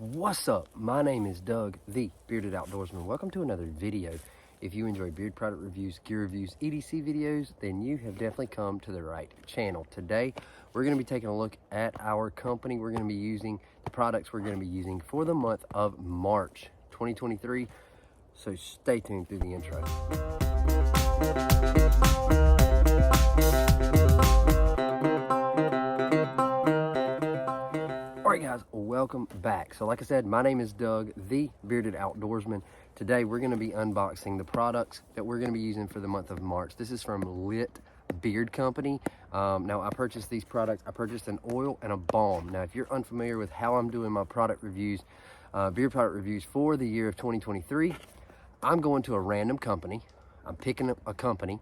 What's up? My name is Doug, the Bearded Outdoorsman. Welcome to another video. If you enjoy beard product reviews, gear reviews, EDC videos, then you have definitely come to the right channel. Today, we're going to be taking a look at our company. We're going to be using the products we're going to be using for the month of March 2023. So stay tuned through the intro. Alright guys, welcome back. So like I said, my name is Doug, the Bearded Outdoorsman. Today we're going to be unboxing the products that we're going to be using for the month of March. This is from Lit Beard Company. Now I purchased these products. I purchased an oil and a balm. Now if you're unfamiliar with how I'm doing my product reviews, beard product reviews for the year of 2023, I'm going to a random company. I'm picking up a company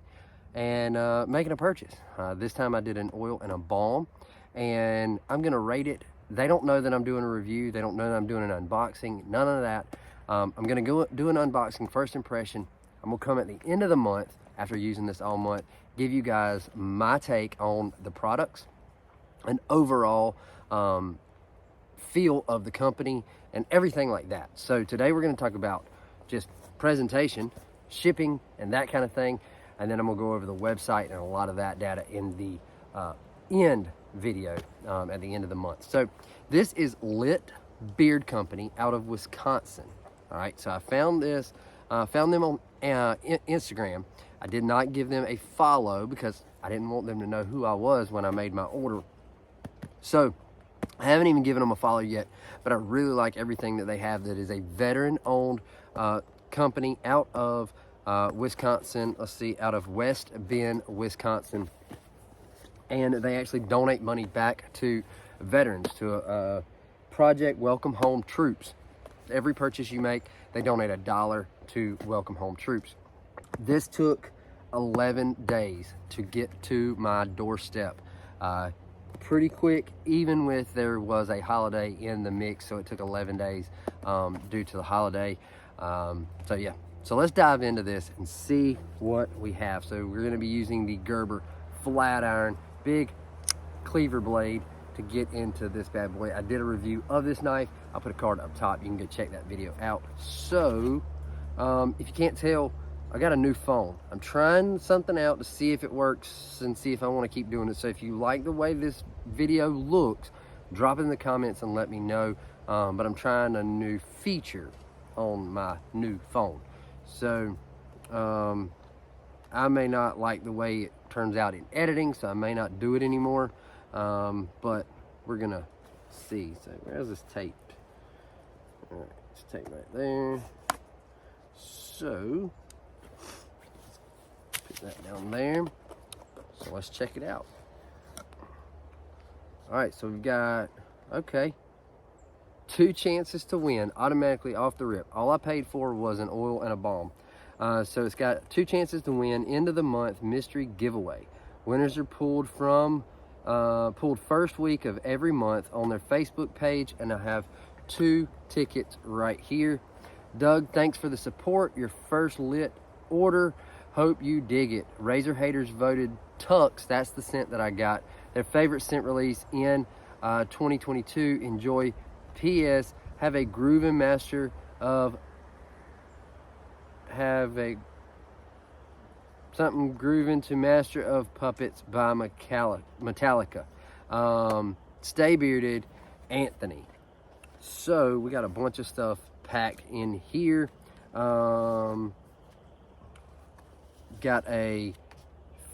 and making a purchase. This time I did an oil and a balm, and I'm going to rate it. They don't know that I'm doing a review. They don't know that I'm doing an unboxing. None of that. I'm going to go do an unboxing, first impression. I'm going to come at the end of the month after using this all month, give you guys my take on the products and overall feel of the company and everything like that. So today we're going to talk about just presentation, shipping, and that kind of thing. And then I'm going to go over the website and a lot of that data in the end video at the end of the month. So this is Lit Beard Company out of Wisconsin. All right, so I found this, found them on Instagram. I did not give them a follow because I didn't want them to know who I was when I made my order. So I haven't even given them a follow yet, but I really like everything that they have. That is a veteran-owned company out of Wisconsin. Let's see, out of West Bend, Wisconsin. And they actually donate money back to veterans, to a project, Welcome Home Troops. Every purchase you make, they donate $1 to Welcome Home Troops. This took 11 days to get to my doorstep. Pretty quick, even with there was a holiday in the mix, so it took 11 days due to the holiday. So yeah, so let's dive into this and see what we have. So we're going to be using the Gerber flat iron, big cleaver blade to get into this bad boy. I did a review of this knife. I'll put a card up top. You can go check that video out. So if you can't tell, I got a new phone. I'm trying something out to see if it works and see if I want to keep doing it. So if you like the way this video looks, drop it in the comments and let me know. But I'm trying a new feature on my new phone. So I may not like the way it turns out in editing, so I may not do it anymore. But we're gonna see. So where's this taped? All right, it's taped right there. So put that down there. So let's check it out. All right, so we've got, okay, 2 chances to win automatically off the rip. All I paid for was an oil and a balm. So it's got 2 chances to win. End of the month mystery giveaway. Winners are pulled first week of every month on their Facebook page, and I have 2 tickets right here. Doug, thanks for the support. Your first Lit order. Hope you dig it. Razor Haters voted Tux, that's the scent that I got, their favorite scent release in 2022. Enjoy. P.S. Have a grooving master of something grooving to Master of Puppets by Metallica. Stay bearded, Anthony. So we got a bunch of stuff packed in here. Got a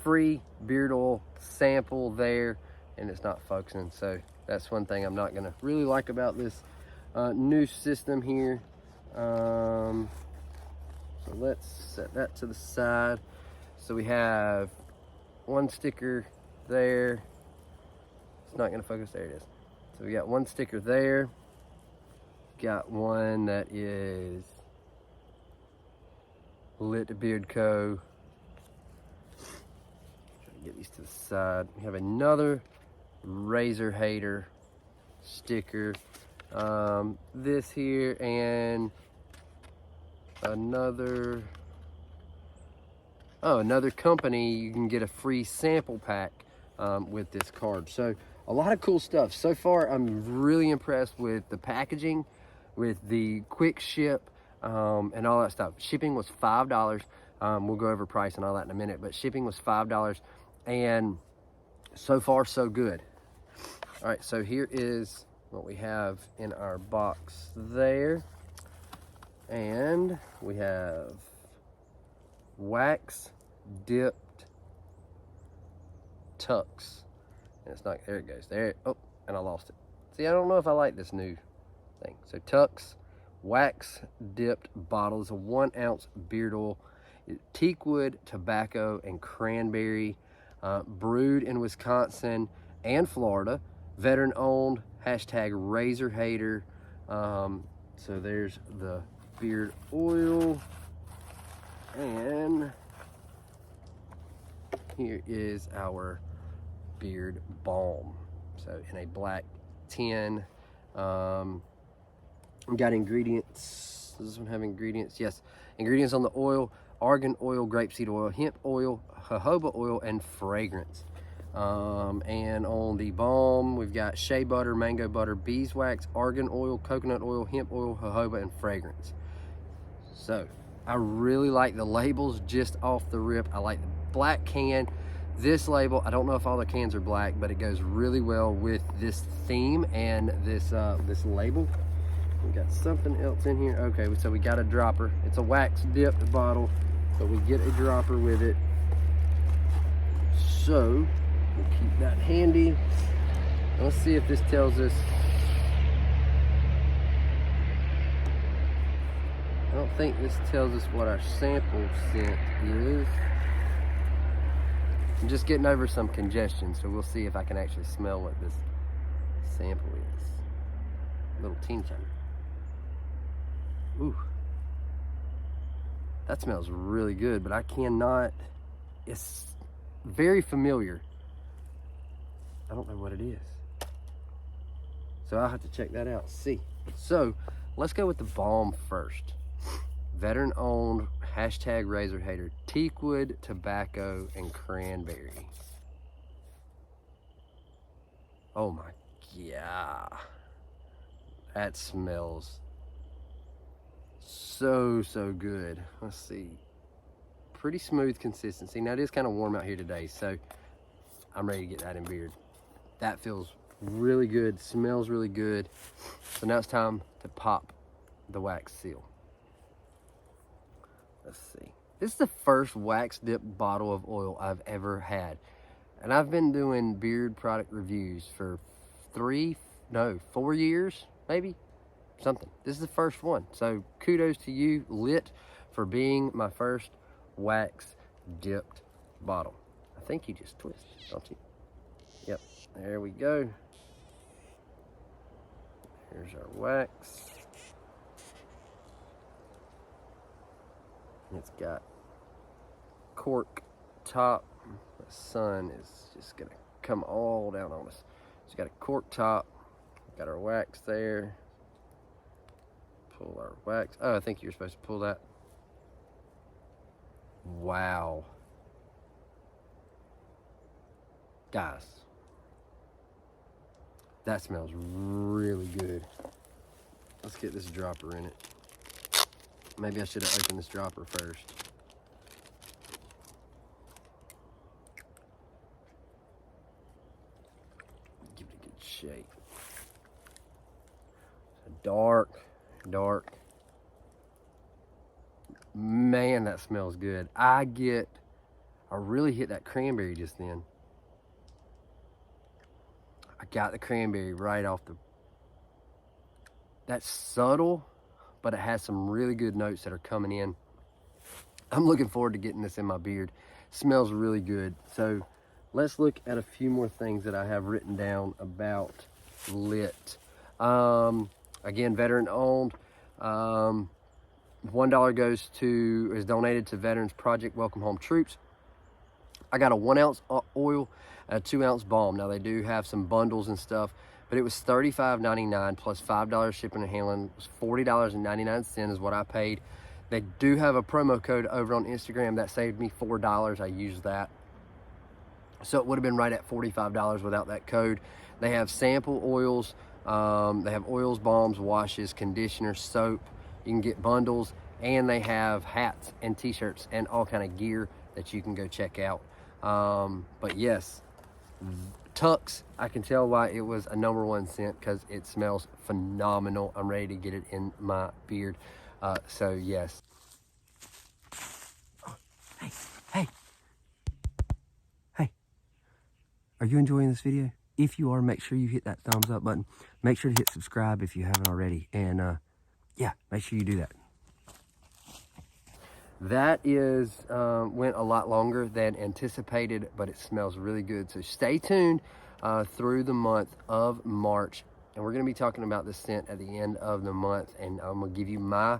free beard oil sample there, and it's not focusing, so that's one thing I'm not gonna really like about this new system here. So let's set that to the side. So we have 1 sticker there. It's not gonna focus, there it is. So we got 1 sticker there. Got one that is Lit Beard Co. Try to get these to the side. We have another Razor Hater sticker. This here, and another company. You can get a free sample pack with this card. So a lot of cool stuff. So far, I'm really impressed with the packaging. with the quick ship and all that stuff. Shipping was $5. We'll go over price and all that in a minute, but shipping was $5, and so far so good. All right, so here is what we have in our box there. And we have wax dipped tucks. And it's not, there it goes. There, oh, and I lost it. See, I don't know if I like this new thing. So tucks, wax dipped bottles of 1 ounce beard oil, teak wood, tobacco, and cranberry, brewed in Wisconsin and Florida, veteran owned, hashtag razor hater. So there's the beard oil, and here is our beard balm. So in a black tin. We got ingredients. Does this one have ingredients? Yes. Ingredients on the oil: argan oil, grapeseed oil, hemp oil, jojoba oil, and fragrance. And on the balm, we've got shea butter, mango butter, beeswax, argan oil, coconut oil, hemp oil, jojoba, and fragrance. So I really like the labels just off the rip. I like the black can. This label, I don't know if all the cans are black, but it goes really well with this theme and this this label. We got something else in here. Okay, so we got a dropper. It's a wax dipped bottle, but we get a dropper with it. So we'll keep that handy. Let's see if this tells us. I don't think this tells us what our sample scent is. I'm just getting over some congestion, so we'll see if I can actually smell what this sample is. A little teeny tiny. Ooh. That smells really good, but I cannot, it's very familiar. I don't know what it is. So I'll have to check that out, see. So let's go with the balm first. Veteran owned, hashtag razor hater, teak wood, tobacco, and cranberry. Oh my God. That smells so good. Let's see. Pretty smooth consistency. Now it is kind of warm out here today, so I'm ready to get that in beard. That feels really good, smells really good. So now it's time to pop the wax seal. Let's see. This is the first wax dip bottle of oil I've ever had. And I've been doing beard product reviews for 4 years, maybe, something. This is the first one. So kudos to you, Lit, for being my first wax dipped bottle. I think you just twist, don't you? Yep, there we go. Here's our wax. It's got cork top. The sun is just gonna come all down on us. It's got a cork top. Got our wax there. Pull our wax. Oh, I think you're supposed to pull that. Wow. Guys, that smells really good. Let's get this dropper in it. Maybe I should have opened this dropper first. Give it a good shake. Dark. Man, that smells good. I really hit that cranberry just then. I got the cranberry right off the... That's subtle, but it has some really good notes that are coming in. I'm looking forward to getting this in my beard. Smells really good. So let's look at a few more things that I have written down about Lit. Again, veteran owned. $1 is donated to Veterans Project Welcome Home Troops. I got a 1 ounce oil, a 2 ounce balm. Now they do have some bundles and stuff, but it was $35.99 plus $5 shipping and handling. It was $40.99 is what I paid. They do have a promo code over on Instagram that saved me $4. I used that. So it would have been right at $45 without that code. They have sample oils They have oils, balms, washes, conditioners, soap. You can get bundles, and they have hats and t-shirts and all kind of gear that you can go check out. But yes, Tux, I can tell why it was a #1 scent, because it smells phenomenal. I'm ready to get it in my beard. So yes. Oh, hey. Are you enjoying this video? If you are, make sure you hit that thumbs up button. Make sure to hit subscribe if you haven't already. And yeah, make sure you do that. That is went a lot longer than anticipated, but it smells really good. So stay tuned through the month of March, and we're going to be talking about this scent at the end of the month, and I'm going to give you my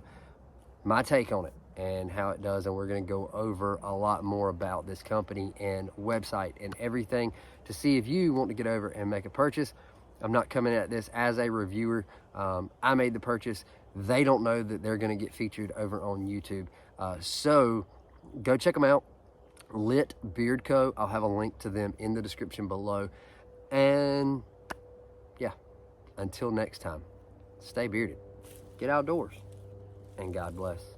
take on it and how it does, and we're going to go over a lot more about this company and website and everything to see if you want to get over and make a purchase. I'm not coming at this as a reviewer. I made the purchase. They don't know that they're going to get featured over on YouTube. So go check them out. Lit Beard Co. I'll have a link to them in the description below. And yeah, until next time, stay bearded, get outdoors, and God bless.